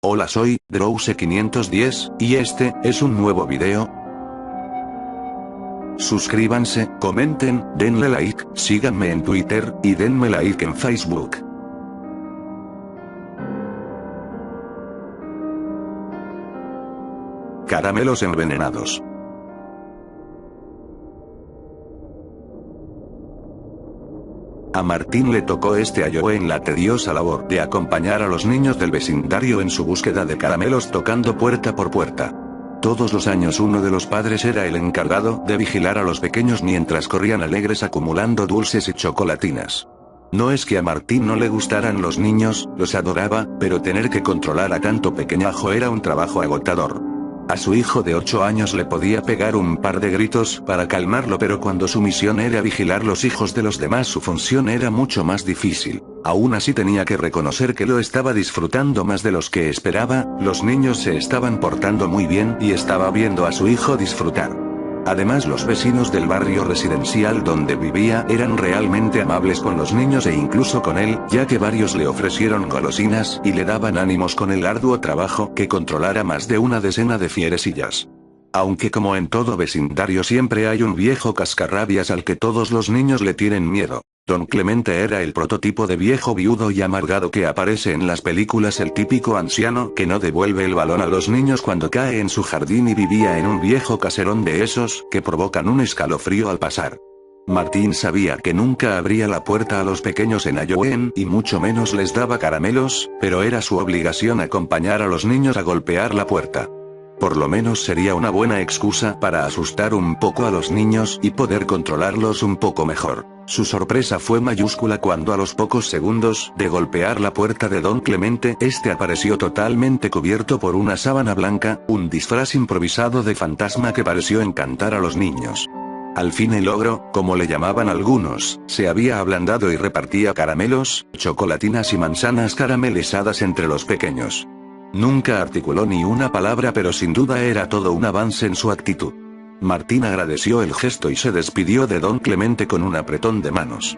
Hola, soy Drowse510, y este es un nuevo video. Suscríbanse, comenten, denle like, síganme en Twitter, y denme like en Facebook. Caramelos envenenados. A Martín le tocó este ayo en la tediosa labor de acompañar a los niños del vecindario en su búsqueda de caramelos tocando puerta por puerta. Todos los años uno de los padres era el encargado de vigilar a los pequeños mientras corrían alegres acumulando dulces y chocolatinas. No es que a Martín no le gustaran los niños, los adoraba, pero tener que controlar a tanto pequeñajo era un trabajo agotador. A su hijo de 8 años le podía pegar un par de gritos para calmarlo, pero cuando su misión era vigilar los hijos de los demás su función era mucho más difícil. Aún así tenía que reconocer que lo estaba disfrutando más de los que esperaba, los niños se estaban portando muy bien y estaba viendo a su hijo disfrutar. Además, los vecinos del barrio residencial donde vivía eran realmente amables con los niños e incluso con él, ya que varios le ofrecieron golosinas y le daban ánimos con el arduo trabajo que controlara más de una decena de fierecillas. Aunque como en todo vecindario siempre hay un viejo cascarrabias al que todos los niños le tienen miedo. Don Clemente era el prototipo de viejo viudo y amargado que aparece en las películas, el típico anciano que no devuelve el balón a los niños cuando cae en su jardín, y vivía en un viejo caserón de esos que provocan un escalofrío al pasar. Martín sabía que nunca abría la puerta a los pequeños en Halloween y mucho menos les daba caramelos, pero era su obligación acompañar a los niños a golpear la puerta. Por lo menos sería una buena excusa para asustar un poco a los niños y poder controlarlos un poco mejor. Su sorpresa fue mayúscula cuando a los pocos segundos de golpear la puerta de Don Clemente, este apareció totalmente cubierto por una sábana blanca, un disfraz improvisado de fantasma que pareció encantar a los niños. Al fin el ogro, como le llamaban algunos, se había ablandado y repartía caramelos, chocolatinas y manzanas caramelizadas entre los pequeños. Nunca articuló ni una palabra, pero sin duda era todo un avance en su actitud. Martín agradeció el gesto y se despidió de Don Clemente con un apretón de manos.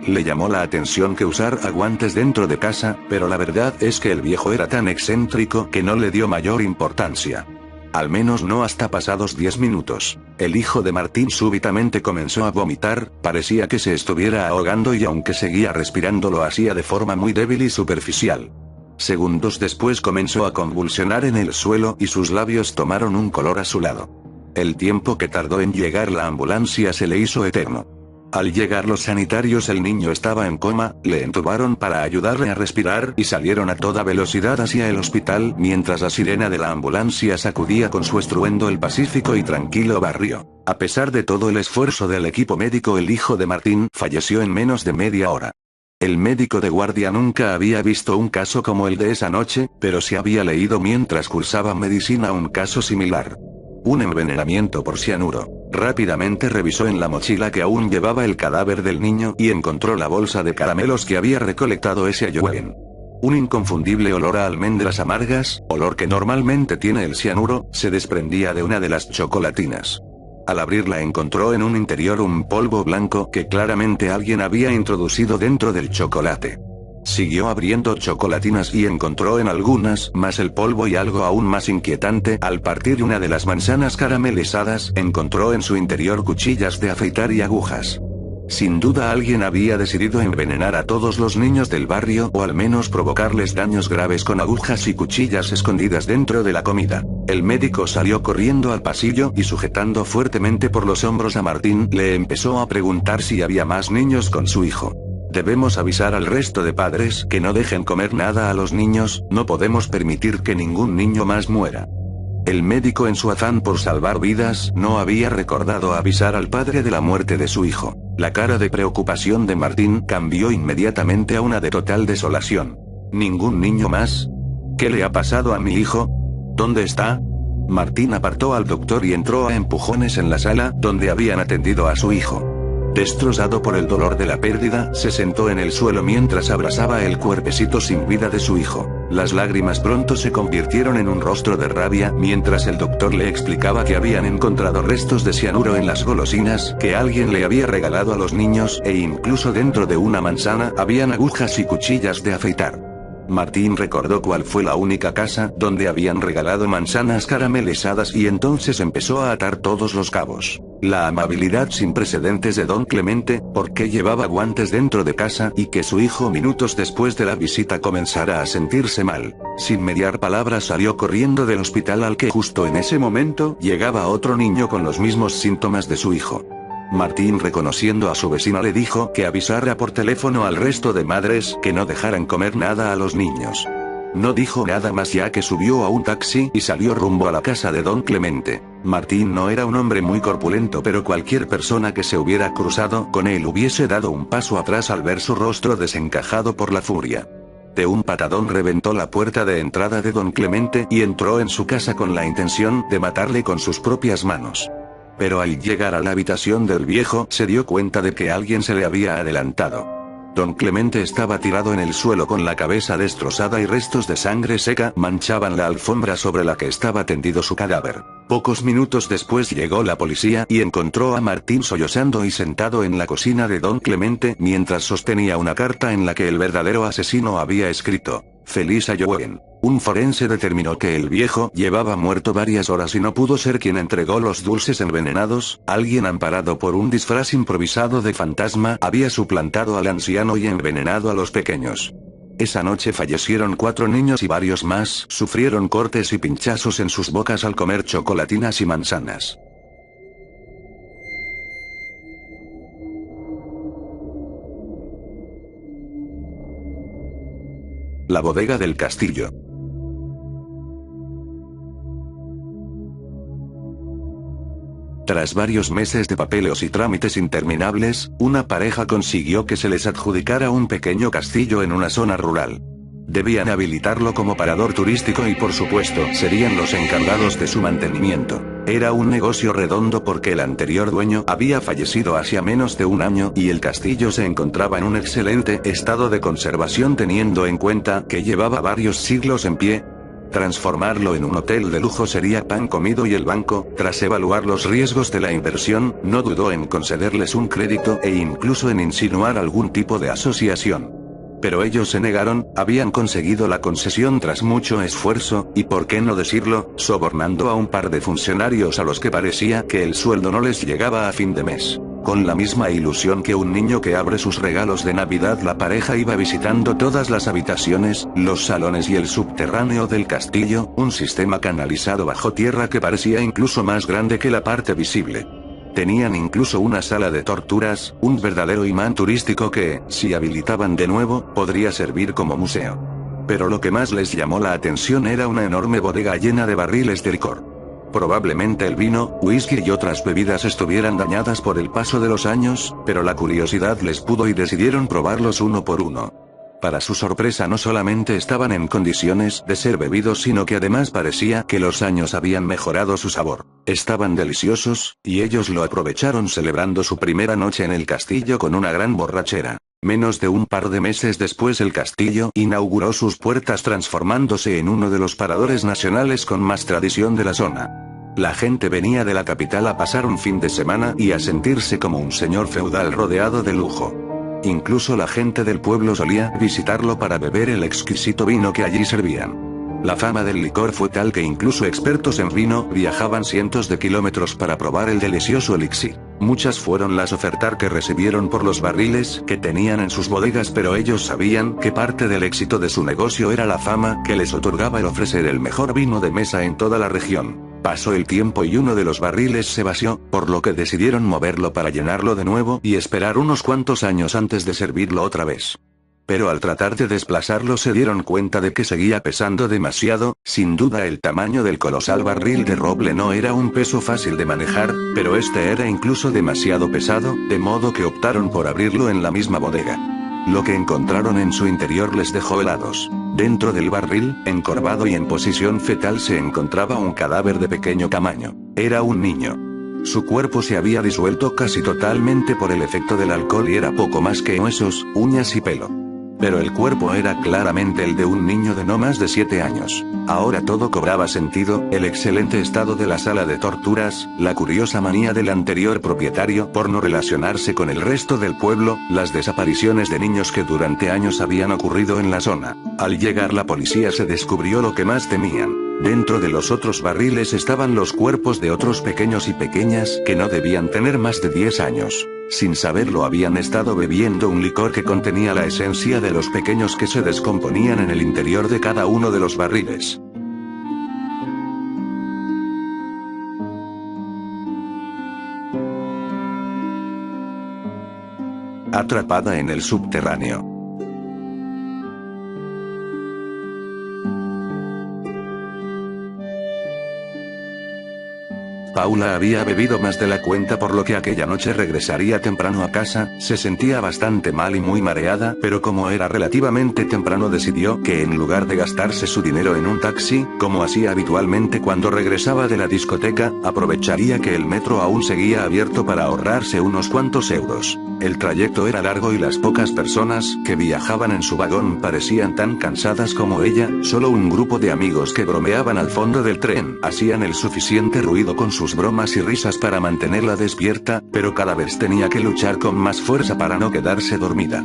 Le llamó la atención que usara guantes dentro de casa, pero la verdad es que el viejo era tan excéntrico que no le dio mayor importancia. Al menos no hasta pasados 10 minutos. El hijo de Martín súbitamente comenzó a vomitar, parecía que se estuviera ahogando y aunque seguía respirando lo hacía de forma muy débil y superficial. Segundos después comenzó a convulsionar en el suelo y sus labios tomaron un color azulado. El tiempo que tardó en llegar la ambulancia se le hizo eterno. Al llegar los sanitarios el niño estaba en coma, le entubaron para ayudarle a respirar y salieron a toda velocidad hacia el hospital mientras la sirena de la ambulancia sacudía con su estruendo el pacífico y tranquilo barrio. A pesar de todo el esfuerzo del equipo médico, el hijo de Martín falleció en menos de media hora. El médico de guardia nunca había visto un caso como el de esa noche, pero sí había leído mientras cursaba medicina un caso similar. Un envenenamiento por cianuro. Rápidamente revisó en la mochila que aún llevaba el cadáver del niño y encontró la bolsa de caramelos que había recolectado ese Halloween. Un inconfundible olor a almendras amargas, olor que normalmente tiene el cianuro, se desprendía de una de las chocolatinas. Al abrirla encontró en un interior un polvo blanco que claramente alguien había introducido dentro del chocolate. Siguió abriendo chocolatinas y encontró en algunas más el polvo, y algo aún más inquietante, al partir una de las manzanas caramelizadas, encontró en su interior cuchillas de afeitar y agujas. Sin duda alguien había decidido envenenar a todos los niños del barrio, o al menos provocarles daños graves con agujas y cuchillas escondidas dentro de la comida. El médico salió corriendo al pasillo y sujetando fuertemente por los hombros a Martín, le empezó a preguntar si había más niños con su hijo. Debemos avisar al resto de padres que no dejen comer nada a los niños, no podemos permitir que ningún niño más muera. El médico, en su afán por salvar vidas, no había recordado avisar al padre de la muerte de su hijo. La cara de preocupación de Martín cambió inmediatamente a una de total desolación. ¿Ningún niño más? ¿Qué le ha pasado a mi hijo? ¿Dónde está? Martín apartó al doctor y entró a empujones en la sala donde habían atendido a su hijo. Destrozado por el dolor de la pérdida, se sentó en el suelo mientras abrazaba el cuerpecito sin vida de su hijo. Las lágrimas pronto se convirtieron en un rostro de rabia mientras el doctor le explicaba que habían encontrado restos de cianuro en las golosinas que alguien le había regalado a los niños, e incluso dentro de una manzana habían agujas y cuchillas de afeitar. Martín recordó cuál fue la única casa donde habían regalado manzanas caramelizadas y entonces empezó a atar todos los cabos. La amabilidad sin precedentes de don Clemente, por qué llevaba guantes dentro de casa y que su hijo minutos después de la visita comenzara a sentirse mal. Sin mediar palabras salió corriendo del hospital al que justo en ese momento llegaba otro niño con los mismos síntomas de su hijo. Martín, reconociendo a su vecina, le dijo que avisara por teléfono al resto de madres que no dejaran comer nada a los niños. No dijo nada más ya que subió a un taxi y salió rumbo a la casa de don Clemente. Martín no era un hombre muy corpulento, pero cualquier persona que se hubiera cruzado con él hubiese dado un paso atrás al ver su rostro desencajado por la furia. De un patadón reventó la puerta de entrada de don Clemente y entró en su casa con la intención de matarle con sus propias manos. Pero al llegar a la habitación del viejo se dio cuenta de que alguien se le había adelantado. Don Clemente estaba tirado en el suelo con la cabeza destrozada y restos de sangre seca manchaban la alfombra sobre la que estaba tendido su cadáver. Pocos minutos después llegó la policía y encontró a Martín sollozando y sentado en la cocina de don Clemente mientras sostenía una carta en la que el verdadero asesino había escrito: Feliz Halloween. Un forense determinó que el viejo llevaba muerto varias horas y no pudo ser quien entregó los dulces envenenados. Alguien amparado por un disfraz improvisado de fantasma había suplantado al anciano y envenenado a los pequeños. Esa noche fallecieron 4 niños y varios más sufrieron cortes y pinchazos en sus bocas al comer chocolatinas y manzanas. La bodega del castillo. Tras varios meses de papeleos y trámites interminables, una pareja consiguió que se les adjudicara un pequeño castillo en una zona rural. Debían habilitarlo como parador turístico y por supuesto serían los encargados de su mantenimiento. Era un negocio redondo porque el anterior dueño había fallecido hacía menos de un año y el castillo se encontraba en un excelente estado de conservación teniendo en cuenta que llevaba varios siglos en pie. Transformarlo en un hotel de lujo sería pan comido y el banco, tras evaluar los riesgos de la inversión, no dudó en concederles un crédito e incluso en insinuar algún tipo de asociación. Pero ellos se negaron, habían conseguido la concesión tras mucho esfuerzo, y por qué no decirlo, sobornando a un par de funcionarios a los que parecía que el sueldo no les llegaba a fin de mes. Con la misma ilusión que un niño que abre sus regalos de Navidad, la pareja iba visitando todas las habitaciones, los salones y el subterráneo del castillo, un sistema canalizado bajo tierra que parecía incluso más grande que la parte visible. Tenían incluso una sala de torturas, un verdadero imán turístico que, si habilitaban de nuevo, podría servir como museo. Pero lo que más les llamó la atención era una enorme bodega llena de barriles de licor. Probablemente el vino, whisky y otras bebidas estuvieran dañadas por el paso de los años, pero la curiosidad les pudo y decidieron probarlos uno por uno. Para su sorpresa, no solamente estaban en condiciones de ser bebidos, sino que además parecía que los años habían mejorado su sabor. Estaban deliciosos, y ellos lo aprovecharon celebrando su primera noche en el castillo con una gran borrachera. Menos de un par de meses después, el castillo inauguró sus puertas transformándose en uno de los paradores nacionales con más tradición de la zona. La gente venía de la capital a pasar un fin de semana y a sentirse como un señor feudal rodeado de lujo. Incluso la gente del pueblo solía visitarlo para beber el exquisito vino que allí servían. La fama del licor fue tal que incluso expertos en vino viajaban cientos de kilómetros para probar el delicioso elixir. Muchas fueron las ofertas que recibieron por los barriles que tenían en sus bodegas, pero ellos sabían que parte del éxito de su negocio era la fama que les otorgaba el ofrecer el mejor vino de mesa en toda la región. Pasó el tiempo y uno de los barriles se vació, por lo que decidieron moverlo para llenarlo de nuevo y esperar unos cuantos años antes de servirlo otra vez. Pero al tratar de desplazarlo se dieron cuenta de que seguía pesando demasiado. Sin duda el tamaño del colosal barril de roble no era un peso fácil de manejar, pero este era incluso demasiado pesado, de modo que optaron por abrirlo en la misma bodega. Lo que encontraron en su interior les dejó helados. Dentro del barril, encorvado y en posición fetal, se encontraba un cadáver de pequeño tamaño. Era un niño. Su cuerpo se había disuelto casi totalmente por el efecto del alcohol y era poco más que huesos, uñas y pelo. Pero el cuerpo era claramente el de un niño de no más de 7 años. Ahora todo cobraba sentido, el excelente estado de la sala de torturas, la curiosa manía del anterior propietario por no relacionarse con el resto del pueblo, las desapariciones de niños que durante años habían ocurrido en la zona. Al llegar la policía se descubrió lo que más temían. Dentro de los otros barriles estaban los cuerpos de otros pequeños y pequeñas que no debían tener más de 10 años. Sin saberlo habían estado bebiendo un licor que contenía la esencia de los pequeños que se descomponían en el interior de cada uno de los barriles. Atrapada en el subterráneo. Paula había bebido más de la cuenta por lo que aquella noche regresaría temprano a casa, se sentía bastante mal y muy mareada, pero como era relativamente temprano decidió que en lugar de gastarse su dinero en un taxi, como hacía habitualmente cuando regresaba de la discoteca, aprovecharía que el metro aún seguía abierto para ahorrarse unos cuantos euros. El trayecto era largo y las pocas personas que viajaban en su vagón parecían tan cansadas como ella, solo un grupo de amigos que bromeaban al fondo del tren hacían el suficiente ruido con sus bromas y risas para mantenerla despierta, pero cada vez tenía que luchar con más fuerza para no quedarse dormida.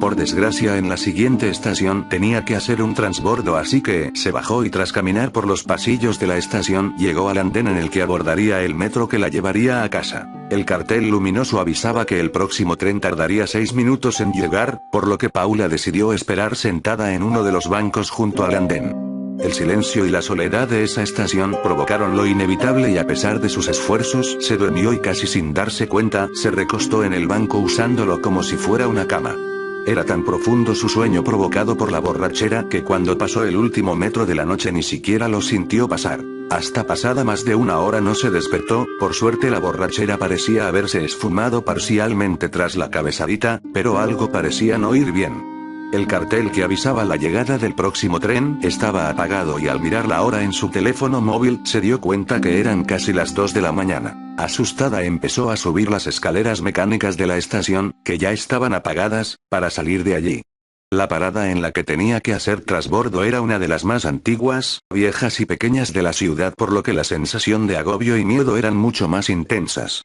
Por desgracia en la siguiente estación tenía que hacer un transbordo, así que se bajó y tras caminar por los pasillos de la estación llegó al andén en el que abordaría el metro que la llevaría a casa. El cartel luminoso avisaba que el próximo tren tardaría 6 minutos en llegar, por lo que Paula decidió esperar sentada en uno de los bancos junto al andén. El silencio y la soledad de esa estación provocaron lo inevitable y a pesar de sus esfuerzos se durmió y casi sin darse cuenta se recostó en el banco usándolo como si fuera una cama. Era tan profundo su sueño provocado por la borrachera que cuando pasó el último metro de la noche ni siquiera lo sintió pasar. Hasta pasada más de una hora no se despertó, por suerte la borrachera parecía haberse esfumado parcialmente tras la cabezadita, pero algo parecía no ir bien. El cartel que avisaba la llegada del próximo tren estaba apagado y al mirar la hora en su teléfono móvil se dio cuenta que eran casi las 2 de la mañana. Asustada empezó a subir las escaleras mecánicas de la estación, que ya estaban apagadas, para salir de allí. La parada en la que tenía que hacer trasbordo era una de las más antiguas, viejas y pequeñas de la ciudad, por lo que la sensación de agobio y miedo eran mucho más intensas.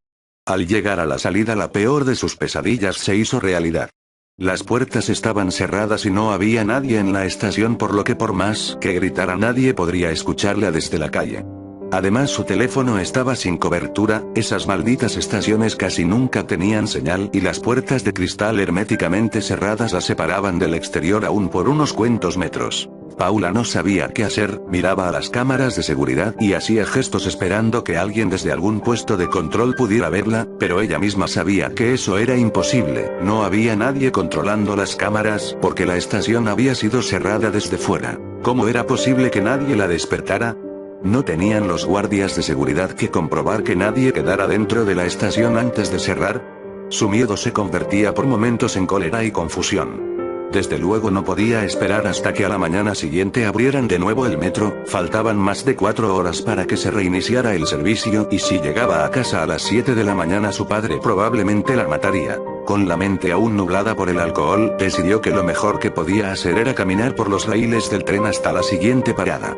Al llegar a la salida la peor de sus pesadillas se hizo realidad. Las puertas estaban cerradas y no había nadie en la estación, por lo que por más que gritara nadie podría escucharla desde la calle. Además su teléfono estaba sin cobertura, esas malditas estaciones casi nunca tenían señal y las puertas de cristal herméticamente cerradas la separaban del exterior aún por unos cuantos metros. Paula no sabía qué hacer, miraba a las cámaras de seguridad y hacía gestos esperando que alguien desde algún puesto de control pudiera verla, pero ella misma sabía que eso era imposible, no había nadie controlando las cámaras porque la estación había sido cerrada desde fuera. ¿Cómo era posible que nadie la despertara? ¿No tenían los guardias de seguridad que comprobar que nadie quedara dentro de la estación antes de cerrar? Su miedo se convertía por momentos en cólera y confusión. Desde luego no podía esperar hasta que a la mañana siguiente abrieran de nuevo el metro, faltaban más de 4 horas para que se reiniciara el servicio y si llegaba a casa a las 7 de la mañana su padre probablemente la mataría. Con la mente aún nublada por el alcohol, decidió que lo mejor que podía hacer era caminar por los raíles del tren hasta la siguiente parada.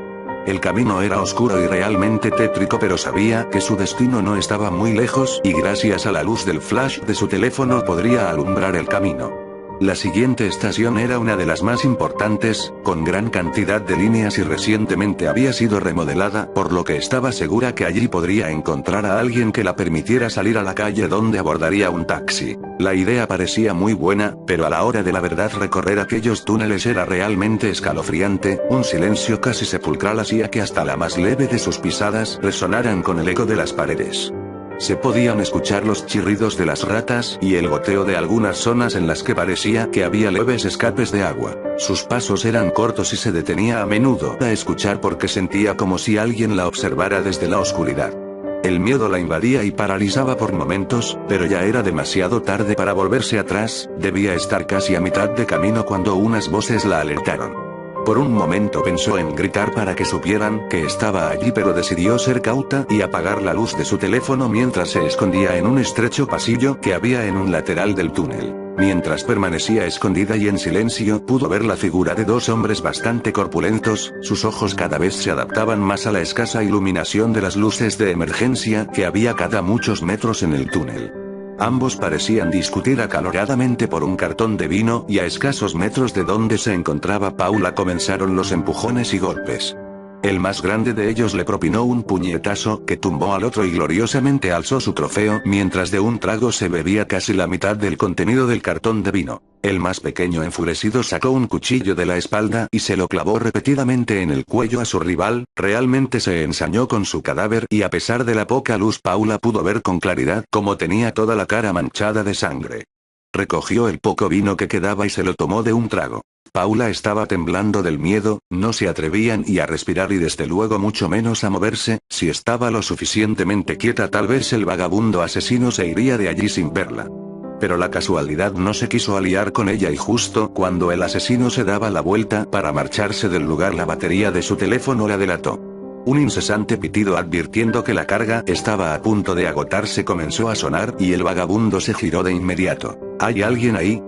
El camino era oscuro y realmente tétrico, pero sabía que su destino no estaba muy lejos y gracias a la luz del flash de su teléfono podría alumbrar el camino. La siguiente estación era una de las más importantes, con gran cantidad de líneas y recientemente había sido remodelada, por lo que estaba segura que allí podría encontrar a alguien que la permitiera salir a la calle donde abordaría un taxi. La idea parecía muy buena, pero a la hora de la verdad recorrer aquellos túneles era realmente escalofriante, un silencio casi sepulcral hacía que hasta la más leve de sus pisadas resonaran con el eco de las paredes. Se podían escuchar los chirridos de las ratas y el goteo de algunas zonas en las que parecía que había leves escapes de agua. Sus pasos eran cortos y se detenía a menudo a escuchar porque sentía como si alguien la observara desde la oscuridad. El miedo la invadía y paralizaba por momentos, pero ya era demasiado tarde para volverse atrás, debía estar casi a mitad de camino cuando unas voces la alertaron. Por un momento pensó en gritar para que supieran que estaba allí, pero decidió ser cauta y apagar la luz de su teléfono mientras se escondía en un estrecho pasillo que había en un lateral del túnel. Mientras permanecía escondida y en silencio, pudo ver la figura de dos hombres bastante corpulentos, sus ojos cada vez se adaptaban más a la escasa iluminación de las luces de emergencia que había cada muchos metros en el túnel. Ambos parecían discutir acaloradamente por un cartón de vino y a escasos metros de donde se encontraba Paula comenzaron los empujones y golpes. El más grande de ellos le propinó un puñetazo que tumbó al otro y gloriosamente alzó su trofeo mientras de un trago se bebía casi la mitad del contenido del cartón de vino. El más pequeño enfurecido sacó un cuchillo de la espalda y se lo clavó repetidamente en el cuello a su rival, realmente se ensañó con su cadáver y a pesar de la poca luz Paula pudo ver con claridad cómo tenía toda la cara manchada de sangre. Recogió el poco vino que quedaba y se lo tomó de un trago. Paula estaba temblando del miedo, no se atrevían ni a respirar y desde luego mucho menos a moverse, si estaba lo suficientemente quieta tal vez el vagabundo asesino se iría de allí sin verla. Pero la casualidad no se quiso aliar con ella y justo cuando el asesino se daba la vuelta para marcharse del lugar la batería de su teléfono la delató. Un incesante pitido advirtiendo que la carga estaba a punto de agotarse comenzó a sonar y el vagabundo se giró de inmediato. ¿Hay alguien ahí?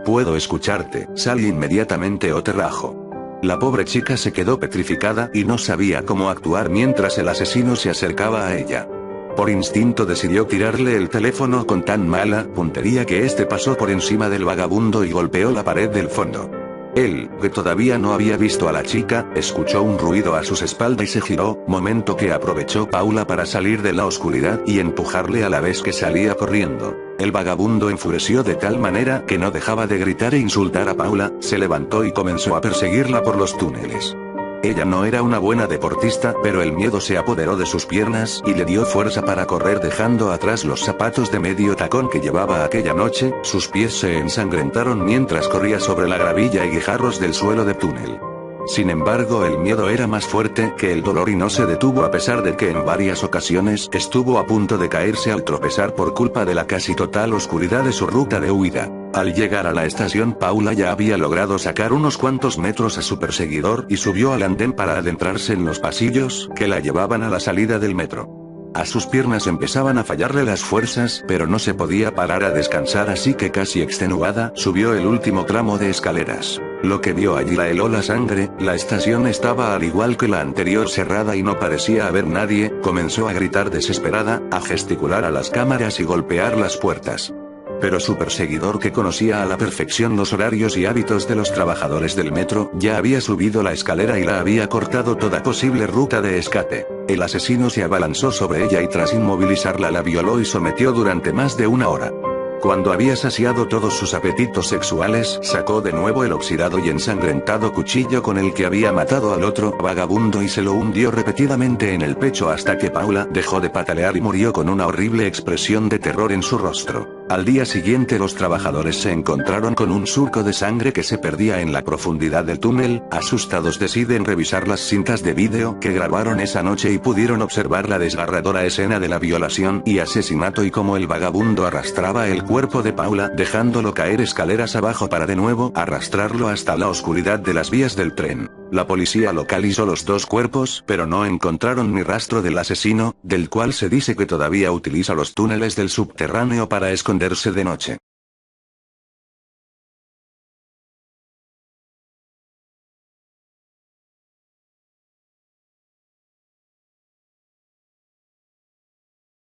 Puedo escucharte, sal inmediatamente o te rajo. La pobre chica se quedó petrificada y no sabía cómo actuar mientras el asesino se acercaba a ella. Por instinto decidió tirarle el teléfono con tan mala puntería que este pasó por encima del vagabundo y golpeó la pared del fondo. Él, que todavía no había visto a la chica, escuchó un ruido a sus espaldas y se giró, momento que aprovechó Paula para salir de la oscuridad y empujarle a la vez que salía corriendo. El vagabundo enfureció de tal manera que no dejaba de gritar e insultar a Paula, se levantó y comenzó a perseguirla por los túneles. Ella no era una buena deportista, pero el miedo se apoderó de sus piernas y le dio fuerza para correr dejando atrás los zapatos de medio tacón que llevaba aquella noche, sus pies se ensangrentaron mientras corría sobre la gravilla y guijarros del suelo del túnel. Sin embargo, el miedo era más fuerte que el dolor y no se detuvo a pesar de que en varias ocasiones estuvo a punto de caerse al tropezar por culpa de la casi total oscuridad de su ruta de huida. Al llegar a la estación Paula ya había logrado sacar unos cuantos metros a su perseguidor y subió al andén para adentrarse en los pasillos que la llevaban a la salida del metro. A sus piernas empezaban a fallarle las fuerzas, pero no se podía parar a descansar así que casi extenuada, subió el último tramo de escaleras. Lo que vio allí la heló la sangre, la estación estaba al igual que la anterior cerrada y no parecía haber nadie, comenzó a gritar desesperada, a gesticular a las cámaras y golpear las puertas. Pero su perseguidor, que conocía a la perfección los horarios y hábitos de los trabajadores del metro, ya había subido la escalera y la había cortado toda posible ruta de escape. El asesino se abalanzó sobre ella y tras inmovilizarla la violó y sometió durante más de una hora. Cuando había saciado todos sus apetitos sexuales, sacó de nuevo el oxidado y ensangrentado cuchillo con el que había matado al otro vagabundo y se lo hundió repetidamente en el pecho hasta que Paula dejó de patalear y murió con una horrible expresión de terror en su rostro. Al día siguiente los trabajadores se encontraron con un surco de sangre que se perdía en la profundidad del túnel. Asustados deciden revisar las cintas de vídeo que grabaron esa noche y pudieron observar la desgarradora escena de la violación y asesinato y cómo el vagabundo arrastraba el cuerpo de Paula dejándolo caer escaleras abajo para de nuevo arrastrarlo hasta la oscuridad de las vías del tren. La policía localizó los dos cuerpos, pero no encontraron ni rastro del asesino, del cual se dice que todavía utiliza los túneles del subterráneo para esconderse de noche.